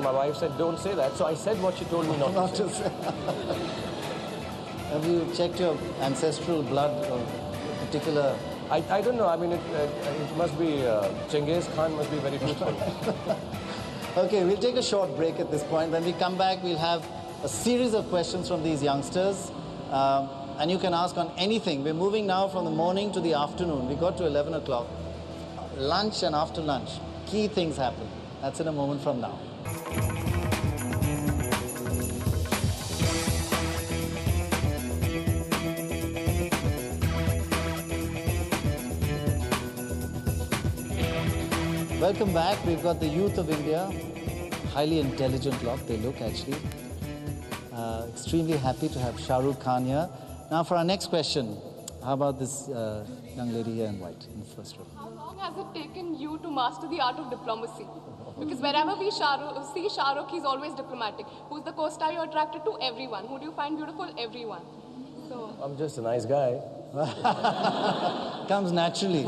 my wife said, don't say that. So I said what she told me not to say. Have you checked your ancestral blood or particular... I don't know. I mean, it must be... Genghis Khan must be very truthful. Okay, we'll take a short break at this point. When we come back, we'll have a series of questions from these youngsters. And you can ask on anything. We're moving now from the morning to the afternoon. We got to 11 o'clock. Lunch and after lunch, key things happen. That's in a moment from now. Welcome back. We've got the youth of India. Highly intelligent lot, they look actually. Extremely happy to have Shahrukh Khan here. Now for our next question, how about this young lady here in white in the first row? How long has it taken you to master the art of diplomacy? Because wherever we see Shahrukh, he's always diplomatic. Who's the co-star you're attracted to? Everyone. Who do you find beautiful? Everyone. So I'm just a nice guy. Comes naturally.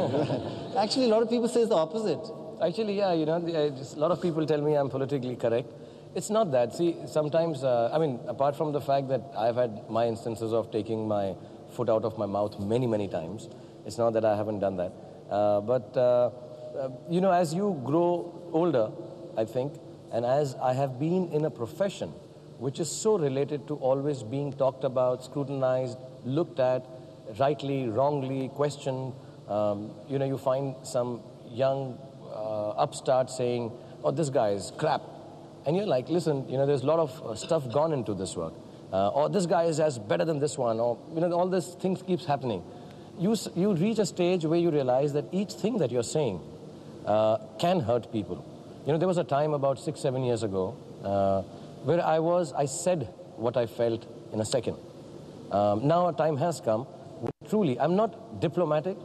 Actually, a lot of people say it's the opposite. Actually, yeah, you know, a lot of people tell me I'm politically correct. It's not that. See, sometimes, I mean, apart from the fact that I've had my instances of taking my foot out of my mouth many, many times, it's not that I haven't done that. You know, as you grow older, I think, and as I have been in a profession which is so related to always being talked about, scrutinized, looked at, rightly, wrongly, questioned, you know, you find some young upstart saying, oh, this guy is crap. And you're like, listen, you know, there's a lot of stuff gone into this work. Or this guy is as better than this one. Or, you know, all these things keeps happening. You reach a stage where you realize that each thing that you're saying can hurt people. You know, there was a time about 6-7 years ago where I said what I felt in a second. Now a time has come where truly, I'm not diplomatic,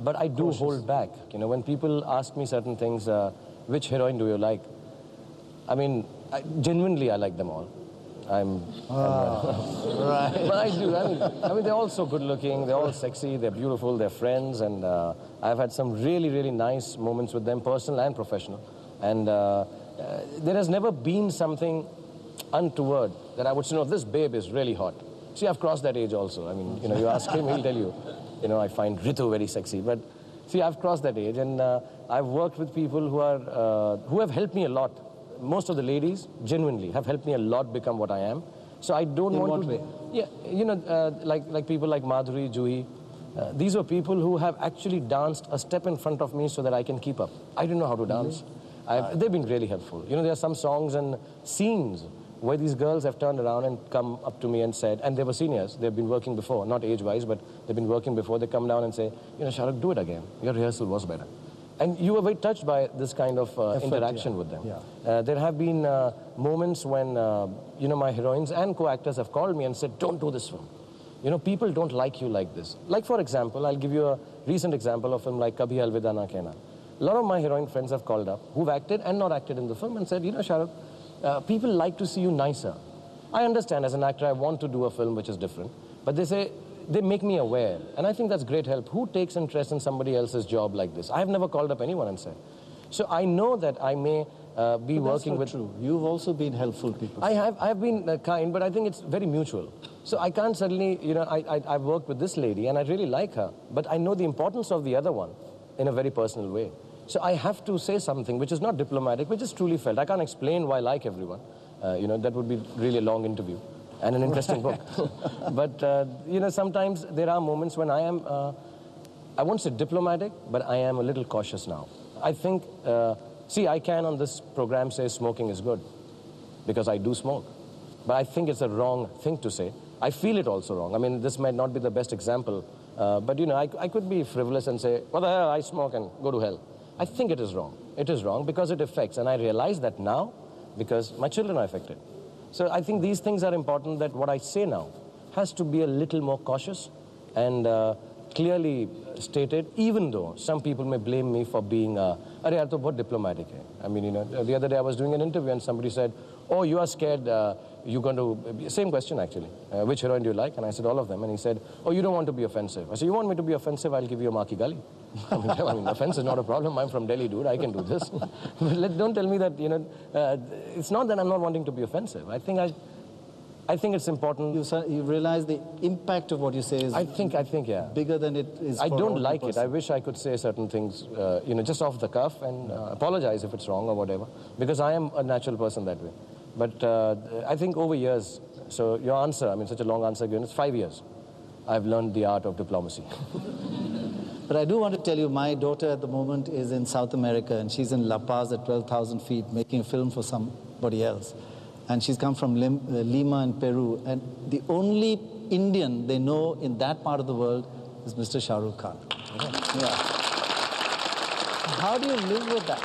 but I do hold back. You know, when people ask me certain things, which heroine do you like? I mean, genuinely, I like them all. Right. But I do. I mean, they're all so good-looking. They're all sexy. They're beautiful. They're friends, and I've had some really, really nice moments with them, personal and professional. And there has never been something untoward that I would say, no, this babe is really hot. See, I've crossed that age also. I mean, you know, you ask him, he'll tell you, you know, I find Ritu very sexy. But see, I've crossed that age, and I've worked with people who have helped me a lot. Most of the ladies, genuinely, have helped me a lot become what I am. So I don't want to... way? Yeah, you know, like people like Madhuri, Juhi. These were people who have actually danced a step in front of me so that I can keep up. I didn't know how to dance. They've been really helpful. You know, there are some songs and scenes where these girls have turned around and come up to me and said, and they were seniors, they've been working before, not age-wise, but they've been working before. They come down and say, you know, Shahrukh, do it again. Your rehearsal was better. And you were very touched by this kind of interaction with them. Yeah. There have been moments when, you know, my heroines and co-actors have called me and said, don't do this film. You know, people don't like you like this. Like, for example, I'll give you a recent example of a film like Kabhi Alvida Na Kehna. A lot of my heroine friends have called up, who've acted and not acted in the film, and said, you know, Shahrukh, people like to see you nicer. I understand, as an actor, I want to do a film which is different. But they say, they make me aware, and I think that's great help. Who takes interest in somebody else's job like this? I have never called up anyone and said. So I know that I may be working with... True. You've also been helpful people. I have been kind, but I think it's very mutual. So I can't suddenly, you know, I've worked with this lady and I really like her, but I know the importance of the other one in a very personal way. So I have to say something which is not diplomatic, which is truly felt. I can't explain why I like everyone. You know, that would be really a long interview and an interesting book. But, you know, sometimes there are moments when I am, I won't say diplomatic, but I am a little cautious now. I think, see, I can on this program say smoking is good, because I do smoke. But I think it's a wrong thing to say. I feel it also wrong. I mean, this might not be the best example, but, you know, I could be frivolous and say, what the hell, I smoke and go to hell. I think it is wrong. It is wrong because it affects, and I realize that now because my children are affected. So I think these things are important, that what I say now has to be a little more cautious and clearly stated, even though some people may blame me for being "Arey yaar, to bahut diplomatic hai." I mean, you know, the other day I was doing an interview and somebody said, "Oh, you are scared, you're going to..." Same question actually. "Which heroine do you like?" And I said, "All of them." And he said, "Oh, you don't want to be offensive." I said, "You want me to be offensive? I'll give you a maa ki gali." I mean, offense is not a problem. I'm from Delhi, dude. I can do this. But don't tell me that, you know, it's not that I'm not wanting to be offensive. I think it's important. You realize the impact of what you say is I think, yeah. bigger than it is. I for don't all like the it. I wish I could say certain things, you know, just off the cuff and apologize if it's wrong or whatever, because I am a natural person that way. But I think over years, so your answer, I mean, such a long answer given, it's 5 years. I've learned the art of diplomacy. But I do want to tell you, my daughter at the moment is in South America, and she's in La Paz at 12,000 feet making a film for somebody else. And she's come from Lima in Peru, and the only Indian they know in that part of the world is Mr. Shahrukh Khan. Yeah. How do you live with that?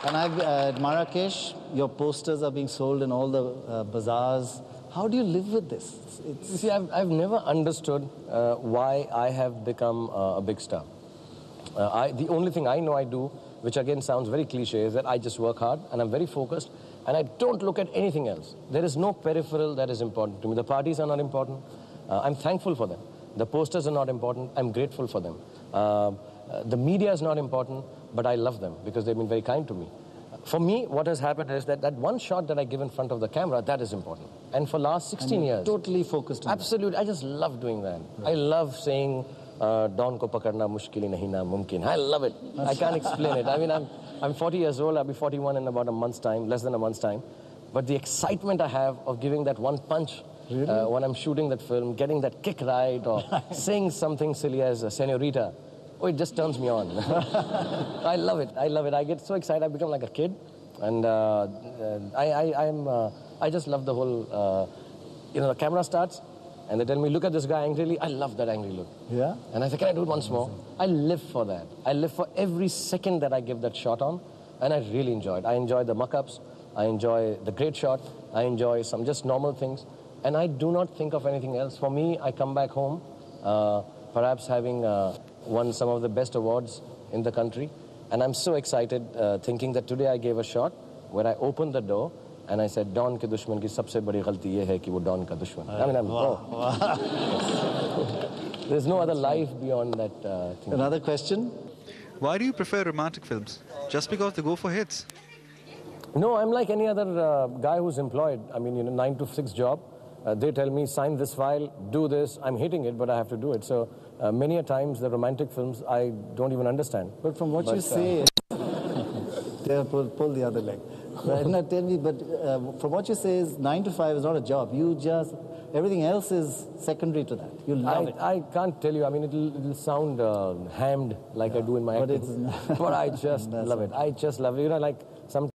And at Marrakesh, your posters are being sold in all the bazaars. How do you live with this? You see, I've never understood why I have become a big star. The only thing I know I do, which again sounds very cliche, is that I just work hard and I'm very focused and I don't look at anything else. There is no peripheral that is important to me. The parties are not important. I'm thankful for them. The posters are not important. I'm grateful for them. The media is not important, but I love them because they've been very kind to me. For me, what has happened is that one shot that I give in front of the camera, that is important. And for last 16 years... Totally focused on absolutely. I just love doing that. Right. I love saying, Dawn ko pakarna mushkil nahi na mumkin. I love it. I can't explain it. I mean, I'm 40 years old. I'll be 41 in about a month's time, less than a month's time. But the excitement I have of giving that one punch when I'm shooting that film, getting that kick right, or saying something silly as Senorita, oh, it just turns me on. I love it. I love it. I get so excited. I become like a kid. And I just love the whole, you know, the camera starts and they tell me, look at this guy angrily. I love that angry look. Yeah? And I say, can I do it once more? I live for that. I live for every second that I give that shot on. And I really enjoy it. I enjoy the muck-ups. I enjoy the great shot. I enjoy some just normal things. And I do not think of anything else. For me, I come back home, perhaps having won some of the best awards in the country. And I'm so excited thinking that today I gave a shot where I opened the door and I said, Dawn ke dushman ki sabse badi ghalti ye hai ki wo Dawn ka dushman. I mean, there's no other life beyond that thing. Another question? Why do you prefer romantic films? Just because they go for hits? No, I'm like any other guy who's employed. I mean, you know, 9 to 6 job. They tell me, sign this file, do this. I'm hating it, but I have to do it. So many a times the romantic films, I don't even understand. But from what you say, pull the other leg. Right? Now tell me, but from what you say is 9 to 5 is not a job. You just, everything else is secondary to that. You love it. I can't tell you. I mean, it'll sound hammed like I do in my acting. But I just love it. I just love it. You know, like some